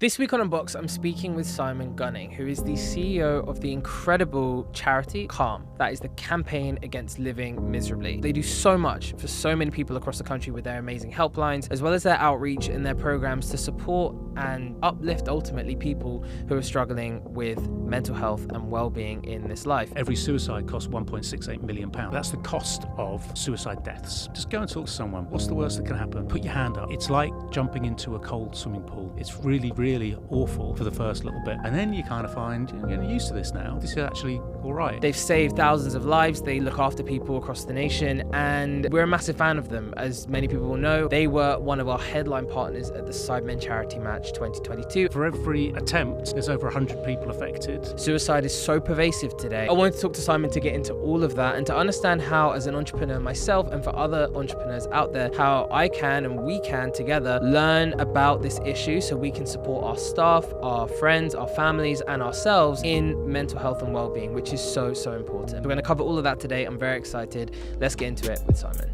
This week on Unbox, I'm speaking with Simon Gunning, who is the CEO of the incredible charity Calm. That is the Campaign Against Living Miserably. They do so much for so many people across the country with their amazing helplines, as well as their outreach and their programs to support and uplift ultimately people who are struggling with mental health and well-being in this life. Every suicide costs £1.68 million. That's the cost of suicide deaths. Just go and talk to someone. What's the worst that can happen? Put your hand up. It's like jumping into a cold swimming pool. It's really awful for the first little bit. And then you kind of find you're getting used to this now. This is actually all right. They've saved thousands of lives. They look after people across the nation. And we're a massive fan of them. As many people will know, they were one of our headline partners at the Sidemen charity match 2022. For every attempt, there's over 100 people affected. Suicide is so pervasive today. I wanted to talk to Simon to get into all of that and to understand how, as an entrepreneur myself and for other entrepreneurs out there, how I can and we can together learn about this issue so we can support our staff, our friends, our families, and ourselves in mental health and well-being, which is so important. We're going to cover all of that today. I'm very excited. Let's get into it with Simon.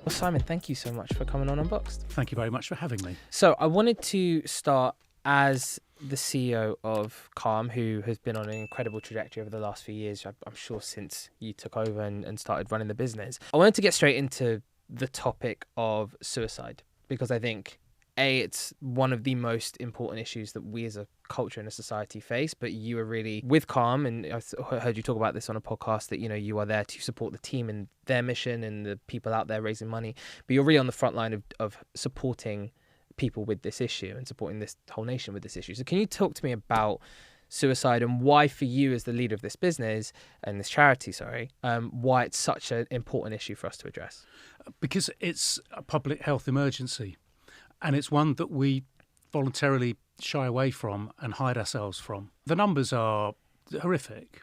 Well, Simon, thank you so much for coming on Unboxed. Thank you very much for having me. So I wanted to start as the CEO of Calm, who has been on an incredible trajectory over the last few years, I'm sure since you took over and started running the business. I wanted to get straight into the topic of suicide because I think, it's one of the most important issues that we as a culture and a society face, but you are really with Calm, and I heard you talk about this on a podcast that, you are there to support the team and their mission and the people out there raising money, but you're really on the front line of supporting people with this issue and supporting this whole nation with this issue. So can you talk to me about suicide and why, for you as the leader of this business and this charity, why it's such an important issue for us to address? Because it's a public health emergency. And it's one that we voluntarily shy away from and hide ourselves from. The numbers are horrific.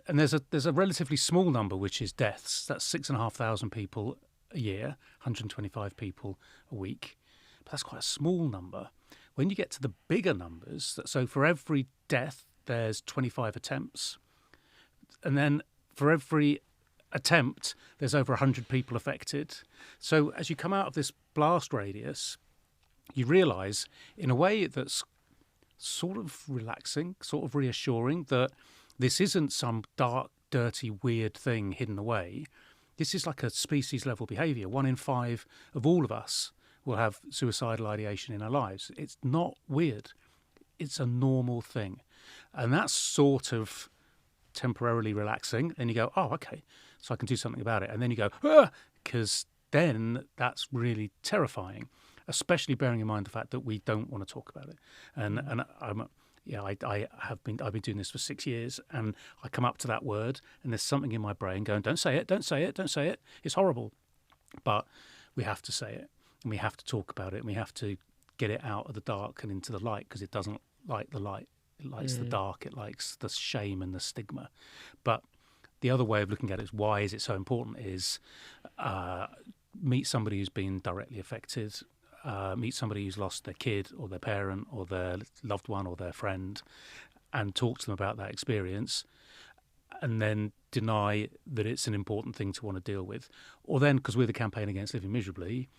And there's a relatively small number, which is deaths. That's 6,500 people a year, 125 people a week. But that's quite a small number. When you get to the bigger numbers, so for every death, there's 25 attempts. And then for every attempt, there's over 100 people affected. So as you come out of this blast radius, you realise, in a way that's sort of relaxing, sort of reassuring, that this isn't some dark, dirty, weird thing hidden away. This is like a species-level behaviour. 1 in 5 of all of us will have suicidal ideation in our lives. It's not weird. It's a normal thing. And that's sort of temporarily relaxing. Then you go, oh, OK, so I can do something about it. And then you go, because then that's really terrifying. Especially bearing in mind the fact that we don't want to talk about it, and I've been doing this for 6 years, and I come up to that word, and there's something in my brain going, don't say it, don't say it, don't say it. It's horrible, but we have to say it, and we have to talk about it, and we have to get it out of the dark and into the light, because it doesn't like the light. It likes the dark. It likes the shame and the stigma. But the other way of looking at it is, why is it so important? Is meet somebody who's been directly affected. Meet somebody who's lost their kid or their parent or their loved one or their friend, and talk to them about that experience, and then deny that it's an important thing to want to deal with. Or then, because we're the Campaign Against Living Miserably,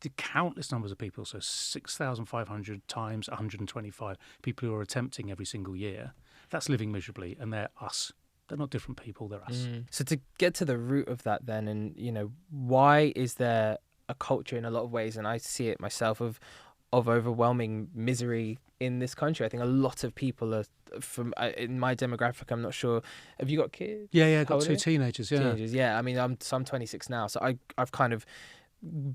the countless numbers of people, so 6,500 times 125 people who are attempting every single year, that's living miserably, and they're us. They're not different people, they're us. So to get to the root of that then, and why is there a culture in a lot of ways, and I see it myself, of overwhelming misery in this country? I think a lot of people are from in my demographic. I'm not sure. Have you got kids? Yeah, I've got 2 teenagers. Yeah. Teenagers, yeah. I mean, I'm 26 now, so I've kind of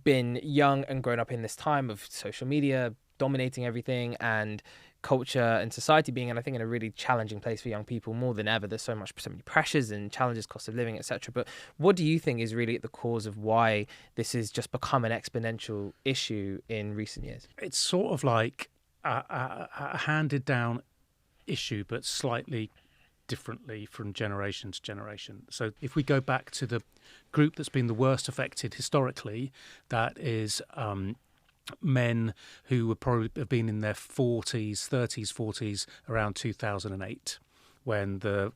been young and grown up in this time of social media dominating everything, and culture and society being, and I think, in a really challenging place for young people more than ever. There's so many pressures and challenges, cost of living, etc. But what do you think is really at the cause of why this has just become an exponential issue in recent years? It's sort of like a handed down issue, but slightly differently from generation to generation. So if we go back to the group that's been the worst affected historically, that is men who would probably have been in their 40s around 2008 when the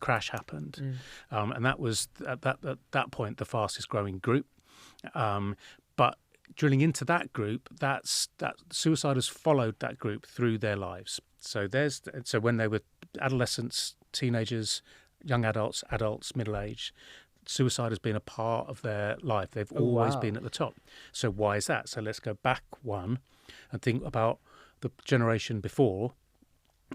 crash happened. And that was at that point the fastest growing group. But drilling into that group, that suicide has followed that group through their lives. So when they were adolescents, teenagers, young adults, middle age, suicide has been a part of their life. They've always been at the top. So why is that? So let's go back one and think about the generation before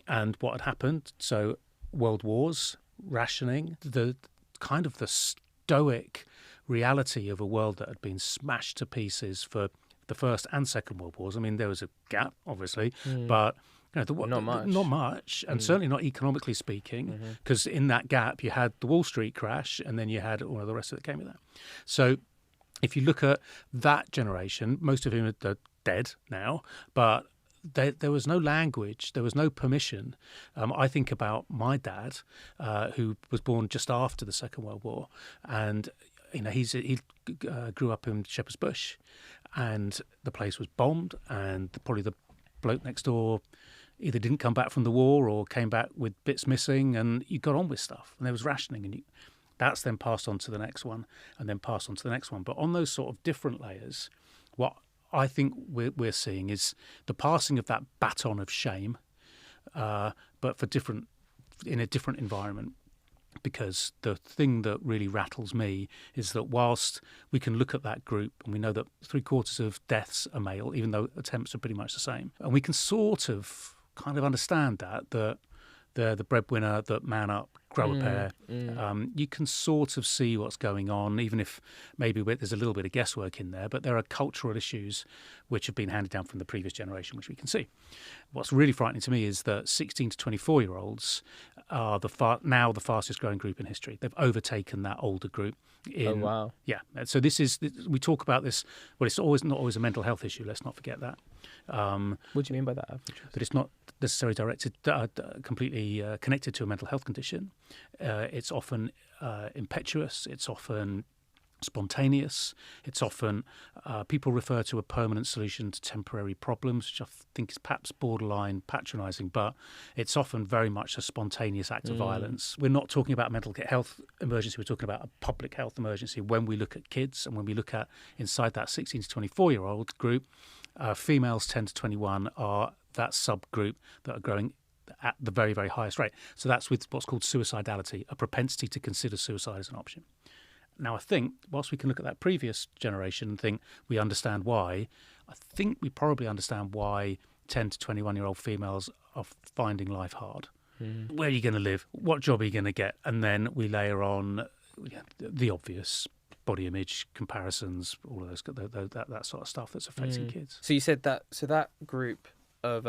and what had happened. So world wars, rationing, the kind of the stoic reality of a world that had been smashed to pieces for the First and Second World Wars. I mean, there was a gap, obviously, but not much, and certainly not economically speaking, because in that gap you had the Wall Street crash, and then you had all of the rest of it came with that. So if you look at that generation, most of whom are dead now, but there was no language, there was no permission. I think about my dad, who was born just after the Second World War, and he grew up in Shepherd's Bush, and the place was bombed, and probably the bloke next door either didn't come back from the war or came back with bits missing, and you got on with stuff, and there was rationing, and that's then passed on to the next one, and then passed on to the next one. But on those sort of different layers, what I think we're seeing is the passing of that baton of shame, but in a different environment. Because the thing that really rattles me is that whilst we can look at that group and we know that 3/4 of deaths are male, even though attempts are pretty much the same, and we can sort of kind of understand that they're the breadwinner, that man up, grow a pair. You can sort of see what's going on, even if maybe there's a little bit of guesswork in there, but there are cultural issues which have been handed down from the previous generation, which we can see. What's really frightening to me is that 16 to 24-year-olds are now the fastest growing group in history. They've overtaken that older group. Oh, wow. Yeah. So we talk about this, well, it's not always a mental health issue, let's not forget that. What do you mean by that? That it's not necessarily completely connected to a mental health condition. It's often impetuous. It's often spontaneous. It's often people refer to a permanent solution to temporary problems, which I think is perhaps borderline patronising, but it's often very much a spontaneous act of violence. We're not talking about a mental health emergency. We're talking about a public health emergency when we look at kids, and when we look at inside that 16 to 24-year-old group, females 10 to 21 are that subgroup that are growing at the very, very highest rate. So that's with what's called suicidality, a propensity to consider suicide as an option. Now, I think whilst we can look at that previous generation and think we understand why, I think we probably understand why 10 to 21-year-old females are finding life hard. Where are you going to live? What job are you going to get? And then we layer on the obvious body image comparisons, all of those that sort of stuff that's affecting kids. So you said that group of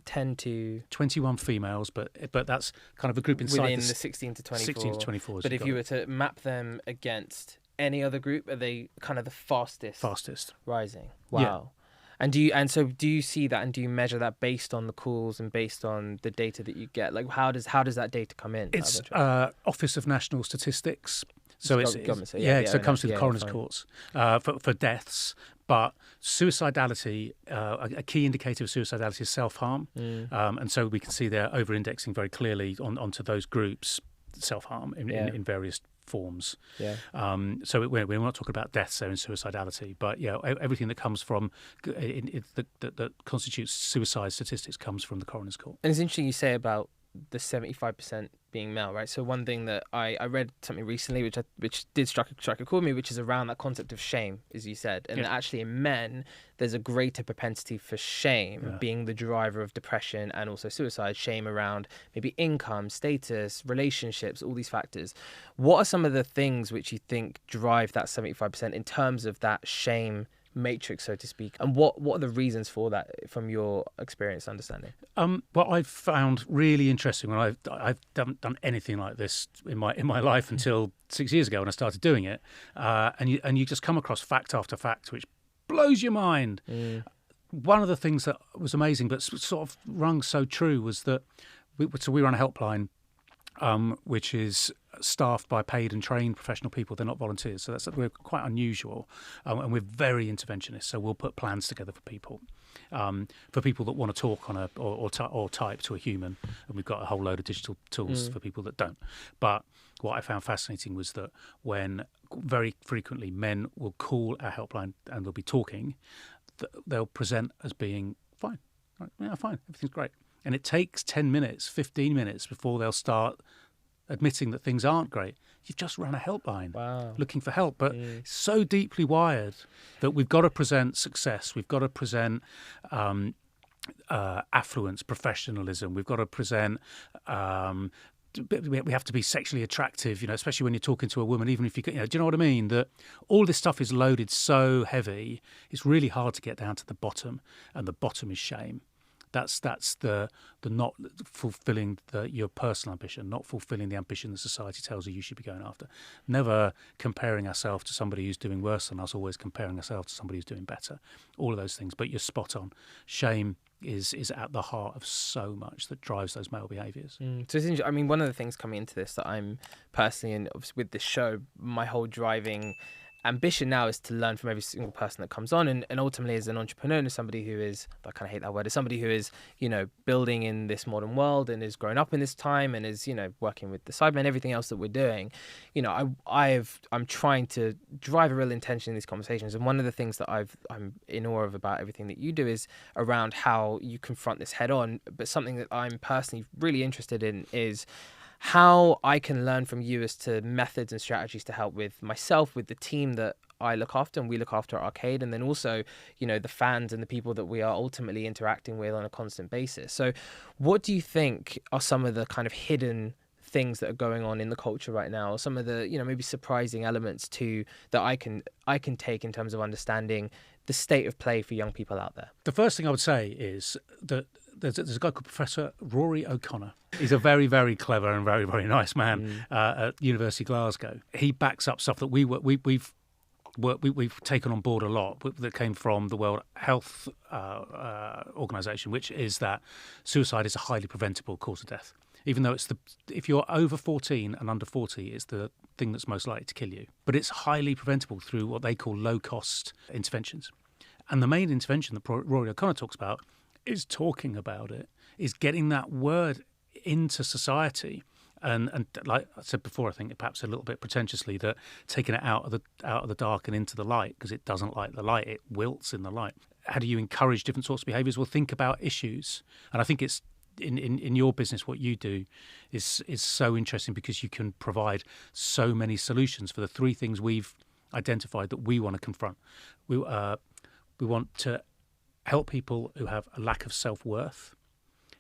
10 to 21 females, but that's kind of a group inside within the 16 to 24. 16 to 24. But if you were to map them against any other group, are they kind of the fastest rising? Wow. Yeah. And do you see that, and do you measure that based on the calls and based on the data that you get? Like how does that data come in? It's Office of National Statistics. So so it comes to the coroner's courts for deaths. But suicidality, a key indicator of suicidality is self-harm. And so we can see they're over-indexing very clearly onto those groups, self-harm in various forms. Yeah. So we're not talking about deaths there in suicidality, but everything that comes from that constitutes suicide statistics comes from the coroner's court. And it's interesting you say about the 75% being male, right? So one thing that I read something recently which did strike a chord with me, which is around that concept of shame, as you said, and that actually in men there's a greater propensity for shame being the driver of depression and also suicide. Shame around maybe income, status, relationships, all these factors. What are some of the things which you think drive that 75% in terms of that shame matrix, so to speak, and what are the reasons for that from your experience understanding? What I've found really interesting when I've done anything like this in my life until 6 years ago when I started doing it, and you just come across fact after fact which blows your mind. One of the things that was amazing but sort of rung so true was that we run a helpline which is staffed by paid and trained professional people. They're not volunteers, so we're quite unusual, and we're very interventionist. So we'll put plans together for people that want to talk on or type to a human, and we've got a whole load of digital tools for people that don't. But what I found fascinating was that when very frequently men will call our helpline and they'll be talking. They'll present as being fine. Right, yeah, fine, everything's great. And it takes 10 minutes, 15 minutes before they'll start admitting that things aren't great. You've just run a helpline looking for help. But it's so deeply wired that we've got to present success. We've got to present affluence, professionalism. We've got to present... we have to be sexually attractive, especially when you're talking to a woman, even if do you know what I mean? That all this stuff is loaded so heavy, it's really hard to get down to the bottom, and the bottom is shame. That's the not fulfilling your personal ambition, not fulfilling the ambition that society tells you should be going after. Never comparing ourselves to somebody who's doing worse than us, always comparing ourselves to somebody who's doing better. All of those things, but you're spot on. Shame is at the heart of so much that drives those male behaviours. So it's interesting. I mean, one of the things coming into this that I'm personally, and obviously with this show, my whole driving ambition now is to learn from every single person that comes on, and ultimately as an entrepreneur and as somebody who is, I kind of hate that word, as somebody who is, building in this modern world and is growing up in this time and is, working with the Sidemen, everything else that we're doing, I'm trying to drive a real intention in these conversations. And one of the things that I'm in awe of about everything that you do is around how you confront this head on. But something that I'm personally really interested in is how I can learn from you as to methods and strategies to help with myself, with the team that I look after and we look after at Arcade, and then also, the fans and the people that we are ultimately interacting with on a constant basis. So what do you think are some of the kind of hidden things that are going on in the culture right now, or some of the, maybe surprising elements that I can take in terms of understanding the state of play for young people out there? The first thing I would say is that there's a guy called Professor Rory O'Connor. He's a very, very clever and very, very nice man at University of Glasgow. He backs up stuff that we've taken on board a lot that came from the World Health Organization, which is that suicide is a highly preventable cause of death. Even though if you're over 14 and under 40, it's the thing that's most likely to kill you. But it's highly preventable through what they call low-cost interventions. And the main intervention that Rory O'Connor talks about is talking about it, is getting that word into society. And like I said before, I think perhaps a little bit pretentiously, that taking it out of the dark and into the light, because it doesn't like the light, it wilts in the light. How do you encourage different sorts of behaviours? Well, think about issues. And I think it's in your business, what you do is so interesting, because you can provide so many solutions for the three things we've identified that we want to confront. We want to help people who have a lack of self-worth,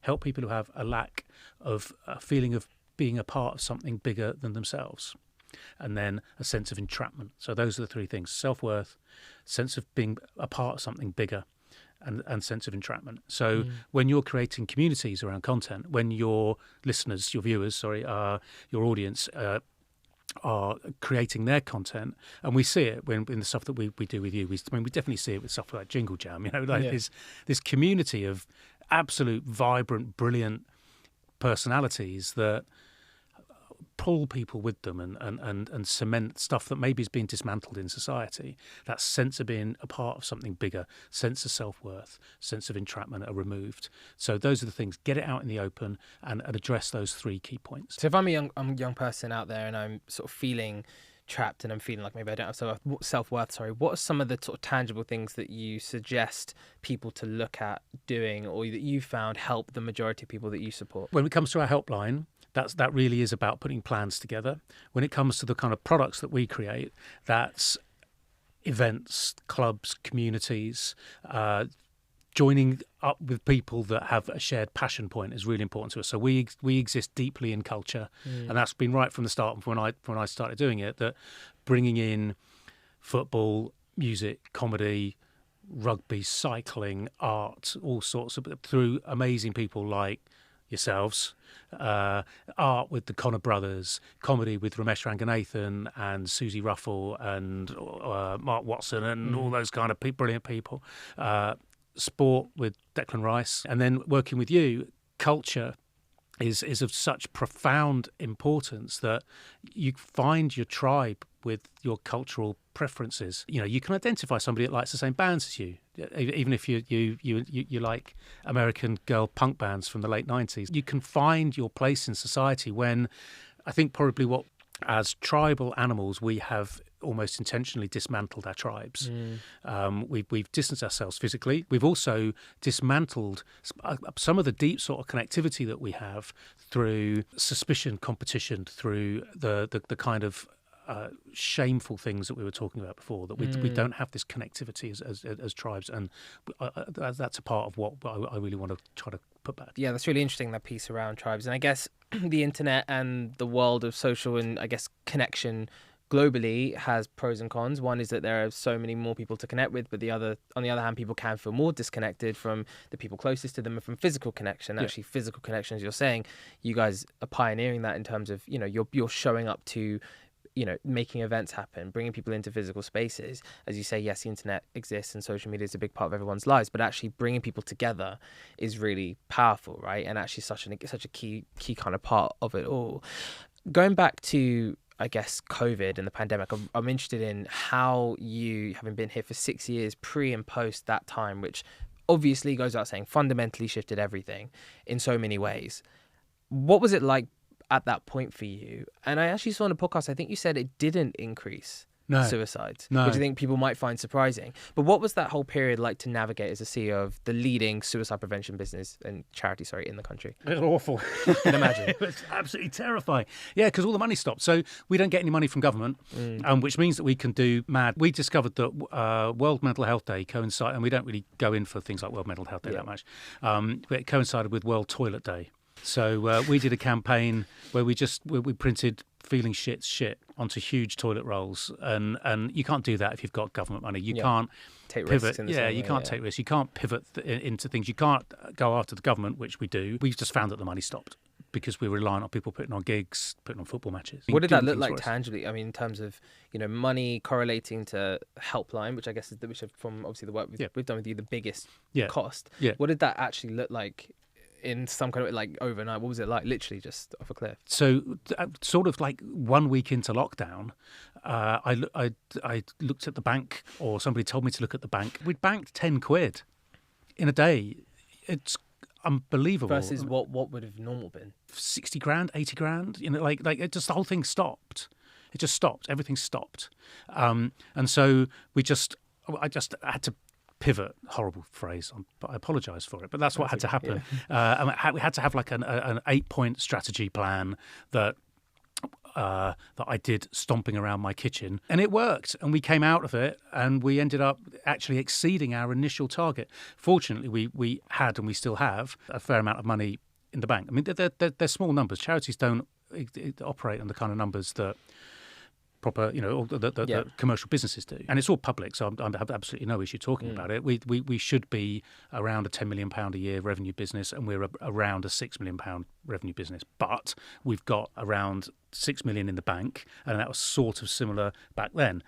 help people who have a lack of a feeling of being a part of something bigger than themselves, and then a sense of entrapment. So those are the three things: self-worth, sense of being a part of something bigger, and sense of entrapment. So when you're creating communities around content, when your listeners, your viewers, your audience are creating their content, and we see it in the stuff that we do with you. We definitely see it with stuff like Jingle Jam. This community of absolute, vibrant, brilliant personalities that pull people with them and cement stuff that maybe is being dismantled in society. That sense of being a part of something bigger, sense of self-worth, sense of entrapment are removed. So those are the things. Get it out in the open and address those three key points. So if I'm a young person out there and I'm sort of feeling trapped and I'm feeling like maybe I don't have self-worth, what are some of the sort of tangible things that you suggest people to look at doing, or that you found help the majority of people that you support? When it comes to our helpline, that really is about putting plans together. When it comes to the kind of products that we create, that's events, clubs, communities, joining up with people that have a shared passion point is really important to us. So we exist deeply in culture, and that's been right from the start when I started doing it, that bringing in football, music, comedy, rugby, cycling, art, all sorts of, through amazing people like yourselves, art with the Connor brothers, comedy with Ramesh Ranganathan and Susie Ruffle and Mark Watson and all those kind of brilliant people, sport with Declan Rice, and then working with you, culture is of such profound importance that you find your tribe with your cultural preferences. You can identify somebody that likes the same bands as you, even if you like American girl punk bands from the late 90s. You can find your place in society when, I think probably what, as tribal animals, we have almost intentionally dismantled our tribes. We've distanced ourselves physically. We've also dismantled some of the deep sort of connectivity that we have through suspicion, competition, through the kind of shameful things that we were talking about before, that we don't have this connectivity as tribes, and that's a part of what I really want to try to put back. Yeah, that's really interesting, that piece around tribes. And I guess the internet and the world of social and I guess connection globally has pros and cons. One is that there are so many more people to connect with, but on the other hand, people can feel more disconnected from the people closest to them and from physical connection. Actually, physical connection, as you're saying, you guys are pioneering that in terms of, you're showing up to, making events happen, bringing people into physical spaces. As you say, yes, the internet exists and social media is a big part of everyone's lives, but actually bringing people together is really powerful, right? And actually such a key kind of part of it all. Going back to, I guess, COVID and the pandemic, I'm interested in how you, having been here for 6 years, pre and post that time, which obviously goes without saying, fundamentally shifted everything in so many ways. What was it like at that point for you? And I actually saw on a podcast, I think you said it didn't increase suicides, which I think people might find surprising. But what was that whole period like to navigate as a CEO of the leading suicide prevention business and charity, in the country? It was awful. I can imagine. It was absolutely terrifying. Yeah, because all the money stopped. So we don't get any money from government, which means that we can do mad. We discovered that World Mental Health Day coincided, and we don't really go in for things like World Mental Health Day that much, but it coincided with World Toilet Day. So we did a campaign where we printed "feeling shit" onto huge toilet rolls, and you can't do that if you've got government money. You can't take pivot. Risks in the same way, you can't take risks. You can't pivot into things. You can't go after the government, which we do. We just found that the money stopped because we were relying on people putting on gigs, putting on football matches. What did that look like tangibly? I mean, in terms of money correlating to helpline, which I guess is which from obviously the work we've done with you, the biggest cost. Yeah. What did that actually look like? In some kind of like overnight, what was it like? Literally just off a cliff. So, sort of like 1 week into lockdown, I looked at the bank, or somebody told me to look at the bank. We'd banked 10 quid in a day. It's unbelievable. Versus what would have normal been? 60 grand, 80 grand. Like it just, the whole thing stopped. It just stopped. Everything stopped. And so I just had to pivot, horrible phrase, but I apologise for it. But that's what had to happen. Yeah. We had to have like an 8-point strategy plan that I did stomping around my kitchen, and it worked. And we came out of it, and we ended up actually exceeding our initial target. Fortunately, we had, and we still have, a fair amount of money in the bank. I mean, they're small numbers. Charities don't operate on the kind of numbers that proper, the commercial businesses do, and it's all public, so I have absolutely no issue talking about it. We should be around a £10 million a year revenue business, and we're around a £6 million revenue business. But we've got around 6 million in the bank, and that was sort of similar back then.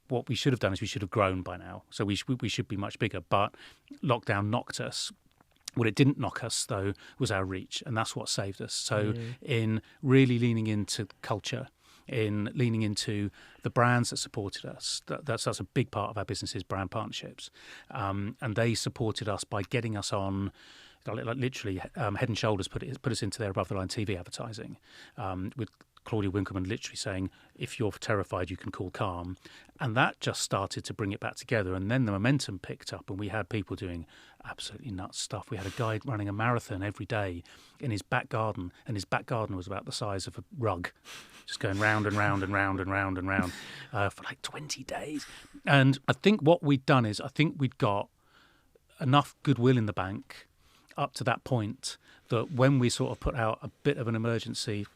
What we should have done is we should have grown by now, so we should be much bigger. But lockdown knocked us. What it didn't knock us, though, was our reach, and that's what saved us. So in really leaning into culture, in leaning into the brands that supported us. That's a big part of our business is brand partnerships. And they supported us by getting us on, like literally, Head and Shoulders put us into their above-the-line TV advertising, with Claudia Winkleman literally saying, if you're terrified, you can call Calm. And that just started to bring it back together. And then the momentum picked up, and we had people doing absolutely nuts stuff. We had a guy running a marathon every day in his back garden, and his back garden was about the size of a rug, just going round and round and round and round and round for like 20 days. And I think what we'd done is I think we'd got enough goodwill in the bank up to that point that when we sort of put out a bit of an emergency,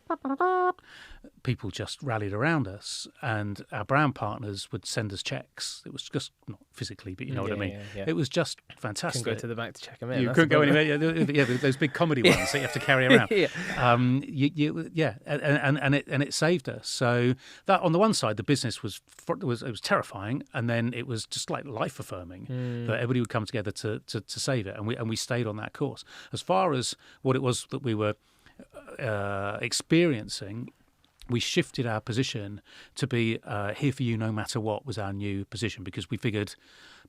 people just rallied around us, and our brand partners would send us checks. It was just not physically, but you know what I mean. Yeah. It was just fantastic. Couldn't go to the bank to check them in. You couldn't go anywhere. Yeah, those big comedy ones that you have to carry around. And it saved us. So that on the one side, the business was terrifying, and then it was just like life affirming that everybody would come together to save it, and we stayed on that course. As far as what it was that we were experiencing, we shifted our position to be here for you no matter what was our new position, because we figured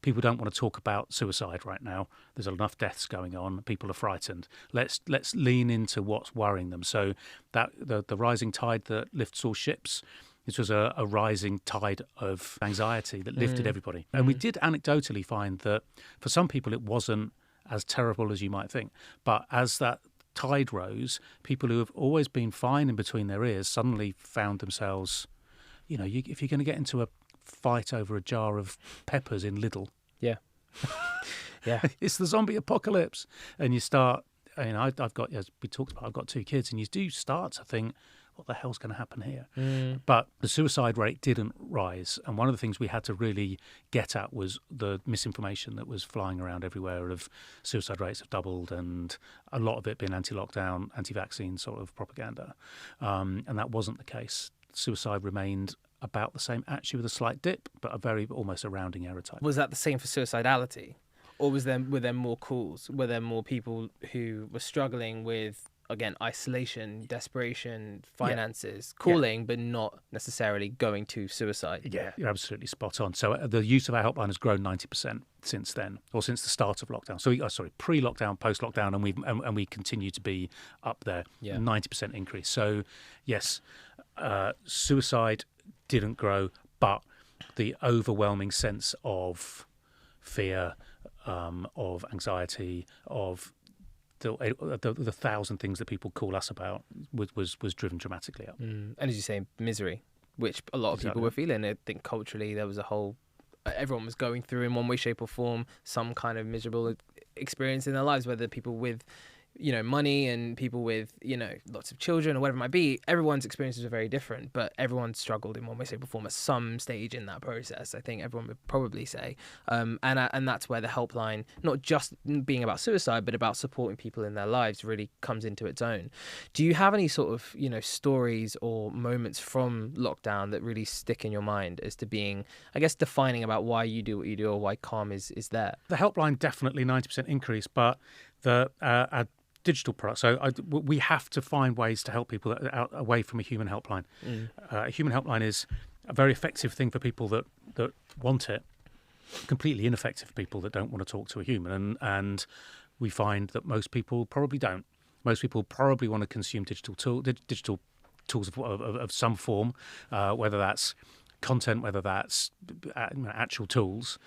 people don't want to talk about suicide right now. There's enough deaths going on. People are frightened. Let's lean into what's worrying them. So that the rising tide that lifts all ships, This was a rising tide of anxiety that lifted everybody. And we did anecdotally find that for some people it wasn't as terrible as you might think. But as that tide rose, people who have always been fine in between their ears suddenly found themselves, if you're going to get into a fight over a jar of peppers in Lidl. Yeah. Yeah. It's the zombie apocalypse. And you start, I've got, as we talked about, I've got 2 kids, and you do start to think, what the hell's going to happen here? But the suicide rate didn't rise. And one of the things we had to really get at was the misinformation that was flying around everywhere of suicide rates have doubled, and a lot of it being anti-lockdown, anti-vaccine sort of propaganda. And that wasn't the case. Suicide remained about the same, actually with a slight dip, but almost a rounding error type. Was that the same for suicidality? Or were there more calls? Were there more people who were struggling with, again, isolation, desperation, finances, calling, but not necessarily going to suicide? Yeah, you're absolutely spot on. So the use of our helpline has grown 90% since then, or since the start of lockdown. So, pre-lockdown, post-lockdown, and we continue to be up there, 90% increase. So, yes, suicide didn't grow, but the overwhelming sense of fear, of anxiety, of the 1,000 things that people call us about was driven dramatically up. And as you say, misery, which a lot of people were feeling. I think culturally there was everyone was going through in one way, shape or form some kind of miserable experience in their lives, whether people with money and people with, lots of children or whatever it might be. Everyone's experiences are very different, but everyone struggled in one way, shape or form at some stage in that process, I think everyone would probably say. And that's where the helpline, not just being about suicide, but about supporting people in their lives, really comes into its own. Do you have any sort of, stories or moments from lockdown that really stick in your mind as to being, I guess, defining about why you do what you do or why Calm is there? The helpline definitely 90% increase, but our digital product. So we have to find ways to help people that are away from a human helpline. A human helpline is a very effective thing for people that want it, completely ineffective for people that don't want to talk to a human. And we find that most people probably don't. Most people probably want to consume digital tools of some form, whether that's content, whether that's actual tools.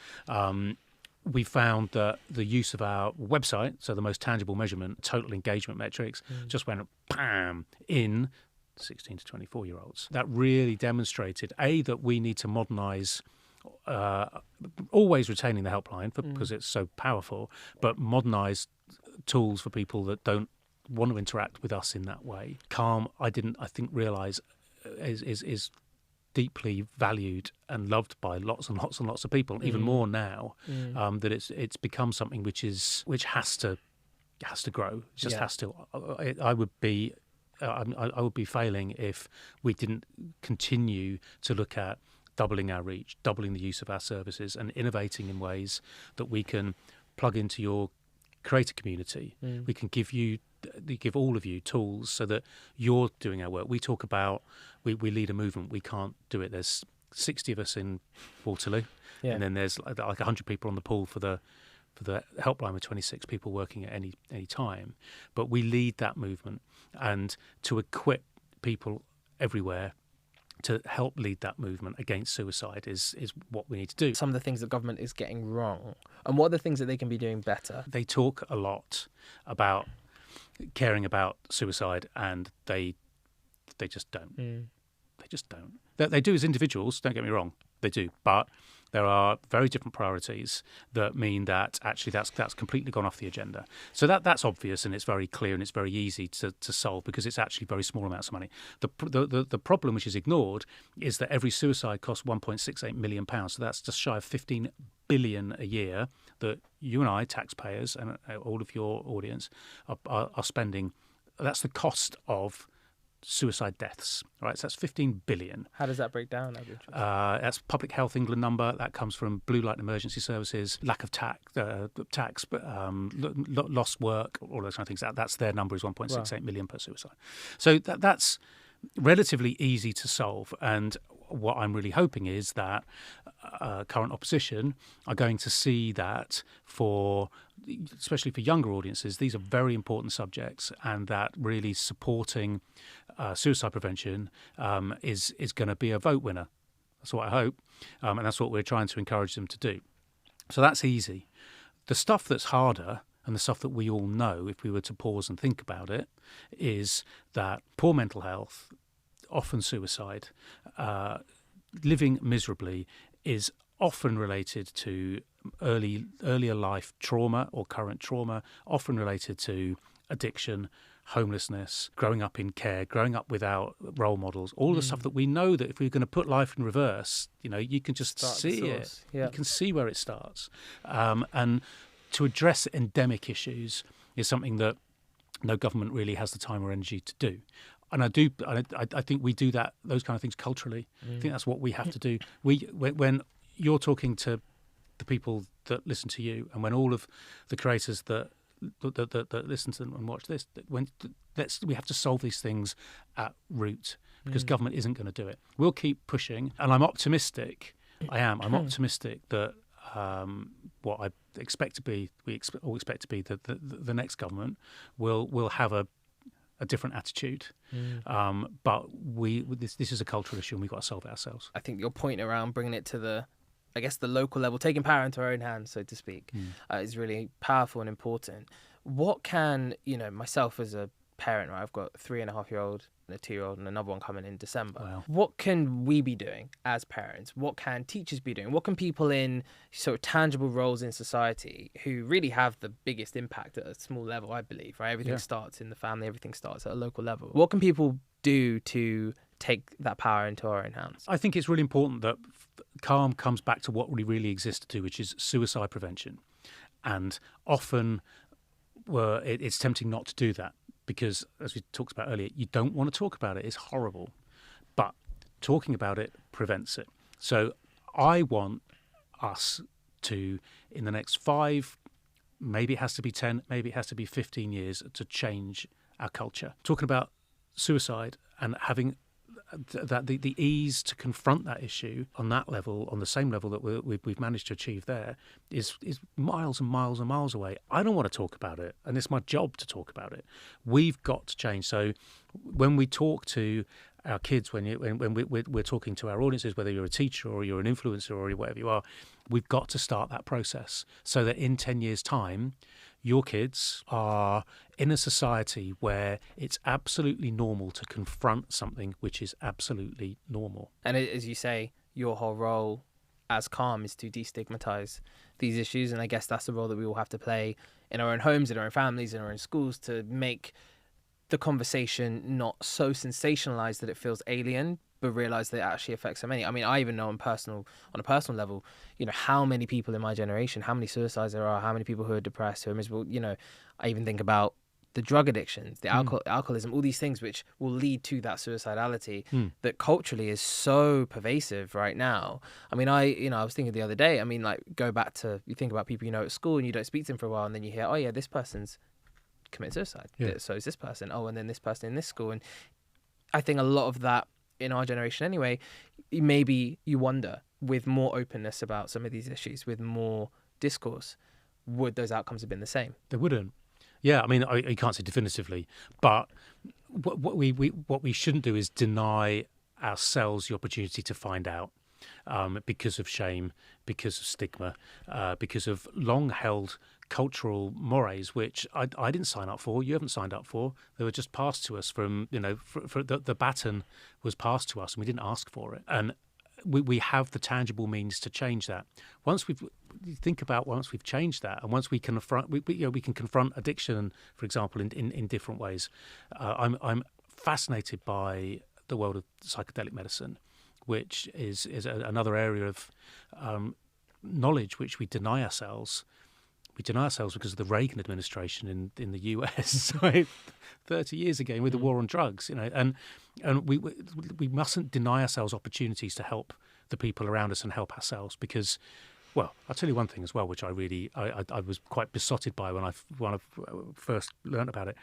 We found that the use of our website, so the most tangible measurement, total engagement metrics, just went bam in 16 to 24-year-olds. That really demonstrated, that we need to modernise, always retaining the helpline because it's so powerful, but modernise tools for people that don't want to interact with us in that way. Calm, I think, realise is deeply valued and loved by lots and lots and lots of people, even more now, that it's become something which has to grow. It just has to. I would be failing if we didn't continue to look at doubling our reach, doubling the use of our services, and innovating in ways that we can plug into your creator community. We can give all of you tools so that you're doing our work. We talk about we lead a movement. We can't do it. There's 60 of us in Waterloo, and then there's like 100 people on the pool for the helpline with 26 people working at any time. But we lead that movement, and to equip people everywhere to help lead that movement against suicide is what we need to do. Some of the things that government is getting wrong, and what are the things that they can be doing better? They talk a lot about caring about suicide, and they just don't. They just don't. They do as individuals, don't get me wrong, they do, but there are very different priorities that mean that actually that's completely gone off the agenda. So that's obvious, and it's very clear, and it's very easy to solve because it's actually very small amounts of money. The problem which is ignored is that every suicide costs £1.68 million. So that's just shy of 15 billion a year that you and I, taxpayers, and all of your audience are spending. That's the cost of suicide deaths, right? So that's 15 billion. How does that break down? That's Public Health England number. That comes from Blue Light and Emergency Services, lack of tax, lost work, all those kind of things. That's their number is 1.68 million per suicide. So that's relatively easy to solve. And what I'm really hoping is that current opposition are going to see that for especially for younger audiences, these are very important subjects, and that really supporting suicide prevention is going to be a vote winner. That's what I hope, and that's what we're trying to encourage them to do. So that's easy. The stuff that's harder, and the stuff that we all know, if we were to pause and think about it, is that poor mental health, often suicide, living miserably, is often related to earlier life trauma or current trauma, often related to addiction, homelessness, growing up in care, growing up without role models, all the stuff that we know that if we're going to put life in reverse, you can just see it. Yeah. You can see where it starts. And to address endemic issues is something that no government really has the time or energy to do. And I think we do those kind of things culturally. I think that's what we have to do. When you're talking to the people that listen to you, and when all of the creators that listen to and watch this, we have to solve these things at root, because government isn't going to do it. We'll keep pushing, and I'm optimistic. I'm optimistic that what I expect to be, all expect to be, that the next government will have a different attitude. But this is a cultural issue, and we've got to solve it ourselves. I think your point around bringing it to the local level, taking power into our own hands, so to speak, is really powerful and important. What can, myself as a parent, right, I've got a 3.5-year-old and a 2-year-old and another one coming in December. Wow. What can we be doing as parents? What can teachers be doing? What can people in sort of tangible roles in society who really have the biggest impact at a small level, I believe, right? Everything starts in the family, everything starts at a local level. What can people do to take that power into our own hands? I think it's really important that CALM comes back to what we really exist to do, which is suicide prevention. And often it's tempting not to do that, because, as we talked about earlier, you don't want to talk about it. It's horrible. But talking about it prevents it. So I want us to, in the next 5, maybe it has to be 10, maybe it has to be 15 years, to change our culture. Talking about suicide and having the ease to confront that issue on that level, on the same level that we've managed to achieve there, is miles and miles and miles away. I don't want to talk about it, and it's my job to talk about it. We've got to change. So when we talk to our kids, when we're talking to our audiences, whether you're a teacher or you're an influencer or whatever you are, we've got to start that process so that in 10 years' time, your kids are in a society where it's absolutely normal to confront something which is absolutely normal. And as you say, your whole role as CALM is to destigmatize these issues. And I guess that's the role that we all have to play in our own homes, in our own families, in our own schools, to make the conversation not so sensationalized that it feels alien, but realize that it actually affects so many. I mean, I even know on a personal level, how many people in my generation, how many suicides there are, how many people who are depressed, who are miserable. I even think about the drug addictions, the alcoholism, all these things which will lead to that suicidality that culturally is so pervasive right now. I mean, I was thinking the other day, go back to, you think about people at school and you don't speak to them for a while, and then you hear, oh yeah, this person's committed suicide. Yeah. So is this person. Oh, and then this person in this school. And I think a lot of that, in our generation anyway, maybe you wonder, with more openness about some of these issues, with more discourse, would those outcomes have been the same? They wouldn't. Yeah, I mean, I can't say definitively, but what we shouldn't do is deny ourselves the opportunity to find out, because of shame, because of stigma, because of long-held cultural mores, which I didn't sign up for, you haven't signed up for. They were just passed to us from, the baton was passed to us and we didn't ask for it. And we have the tangible means to change that. Once we've changed that, and once we can confront addiction, for example, in different ways. I'm fascinated by the world of psychedelic medicine, which is another area of knowledge which we deny ourselves. We deny ourselves because of the Reagan administration in the US, right? 30 years ago with the war on drugs, and we mustn't deny ourselves opportunities to help the people around us and help ourselves, because, well, I'll tell you one thing as well, which I was quite besotted by when I first learned about it.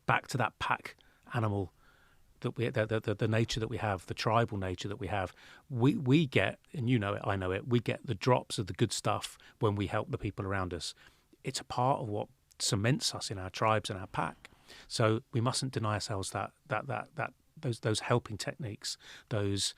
Back to that pack animal, that the nature that we have, the tribal nature that we have, we get, and you know it, I know it, we get the drops of the good stuff when we help the people around us. it's a part of what cements us in our tribes and our pack. So we mustn't deny ourselves those helping techniques, those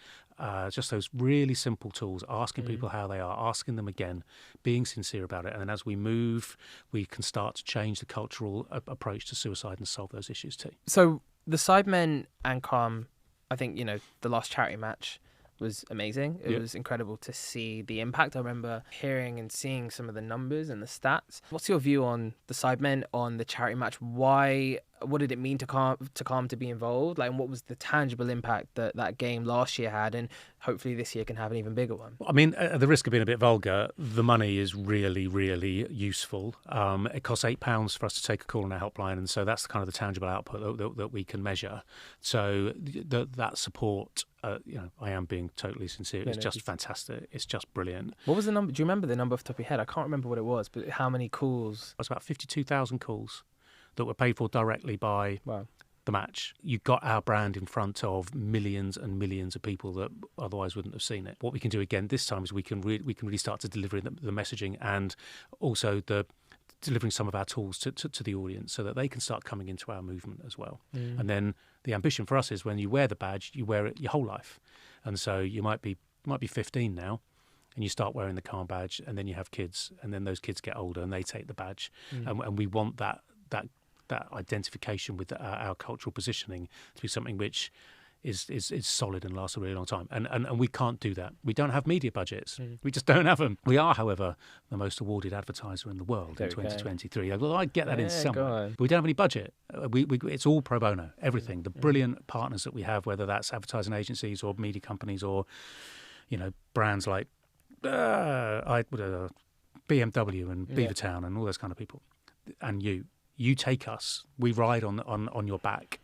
really simple tools, asking people how they are, asking them again, being sincere about it. And then as we move, we can start to change the cultural approach to suicide and solve those issues too. So the Sidemen and Calm, I think, the last charity match was amazing. It was incredible to see the impact. I remember hearing and seeing some of the numbers and the stats. What's your view on the Sidemen, on the charity match? What did it mean to Calm to be involved? And what was the tangible impact that game last year had, and hopefully this year can have an even bigger one? I mean, at the risk of being a bit vulgar, the money is really, really useful. It costs £8 for us to take a call on our helpline, and so that's kind of the tangible output that we can measure. So that support, I am being totally sincere. It's just fantastic. It's just brilliant. What was the number? Do you remember the number off the top of your head? I can't remember what it was, but how many calls? It was about 52,000 calls that were paid for directly by the match. You got our brand in front of millions and millions of people that otherwise wouldn't have seen it. What we can do again this time is we can really start to deliver the messaging, and also delivering some of our tools to the audience, so that they can start coming into our movement as well. And then the ambition for us is, when you wear the badge, you wear it your whole life. And so you might be 15 now, and you start wearing the Calm badge, and then you have kids, and then those kids get older and they take the badge. And we want that identification with our cultural positioning to be something which is solid and lasts a really long time. And we can't do that. We don't have media budgets. We just don't have them. We are, however, the most awarded advertiser in the world in 2023. Well, I get that in somewhere. But we don't have any budget. It's all pro bono, everything. The brilliant partners that we have, whether that's advertising agencies or media companies or, brands like BMW and Beavertown and all those kind of people. And you take us, we ride on your back.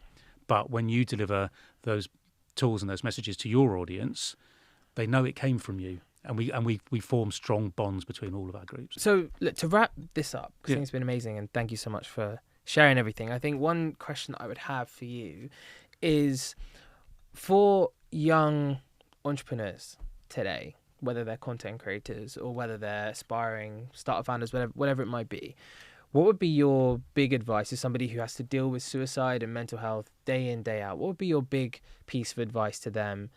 But when you deliver those tools and those messages to your audience, they know it came from you. And we form strong bonds between all of our groups. So look, to wrap this up, because I think it's been amazing, and thank you so much for sharing everything. I think one question I would have for you is, for young entrepreneurs today, whether they're content creators or whether they're aspiring startup founders, whatever it might be, what would be your big advice as somebody who has to deal with suicide and mental health day in, day out? What would be your big piece of advice to them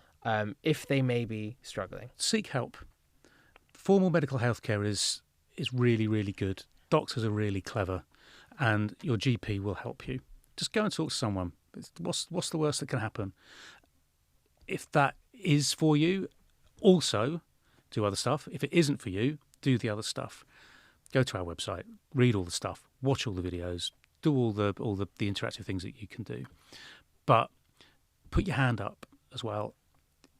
if they may be struggling? Seek help. Formal medical healthcare is really, really good. Doctors are really clever, and your GP will help you. Just go and talk to someone. What's the worst that can happen? If that is for you, also do other stuff. If it isn't for you, do the other stuff. Go to our website, read all the stuff, watch all the videos, do all the interactive things that you can do. But put your hand up as well.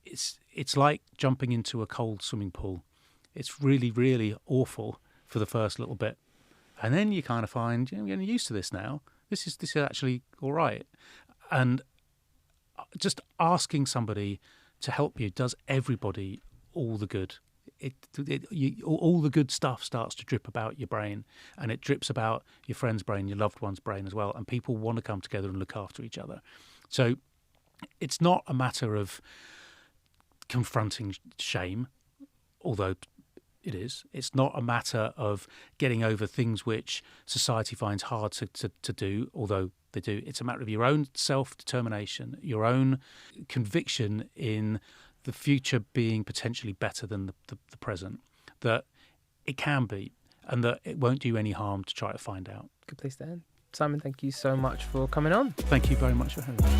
It's like jumping into a cold swimming pool. It's really, really awful for the first little bit. And then you kind of find, I'm getting used to this now. This is actually all right. And just asking somebody to help you does everybody all the good. All the good stuff starts to drip about your brain, and it drips about your friend's brain, your loved one's brain as well, and people want to come together and look after each other. So it's not a matter of confronting shame, although it is. It's not a matter of getting over things which society finds hard to do, although they do. It's a matter of your own self-determination, your own conviction in the future being potentially better than the present, that it can be, and that it won't do you any harm to try to find out. Good place to end. Simon, thank you so much for coming on. Thank you very much for having me.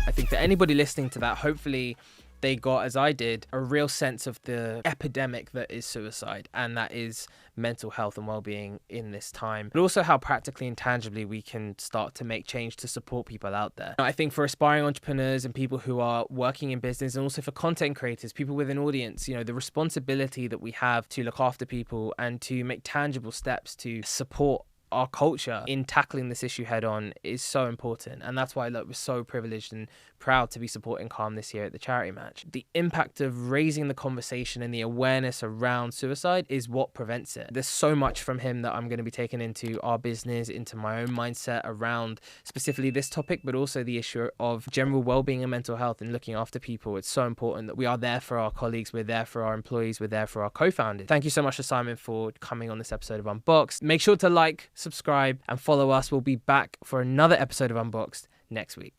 I think for anybody listening to that, hopefully they got, as I did, a real sense of the epidemic that is suicide, and that is mental health and well-being in this time, but also how practically and tangibly we can start to make change to support people out there. I think for aspiring entrepreneurs and people who are working in business, and also for content creators, people with an audience, the responsibility that we have to look after people and to make tangible steps to support our culture in tackling this issue head on is so important. And that's why we're so privileged and proud to be supporting Calm this year at the charity match. The impact of raising the conversation and the awareness around suicide is what prevents it. There's so much from him that I'm going to be taking into our business, into my own mindset around specifically this topic, but also the issue of general well-being and mental health and looking after people. It's so important that we are there for our colleagues, we're there for our employees, we're there for our co-founders. Thank you so much to Simon for coming on this episode of Unboxed. Make sure to like, subscribe, and follow us. We'll be back for another episode of Unboxed next week.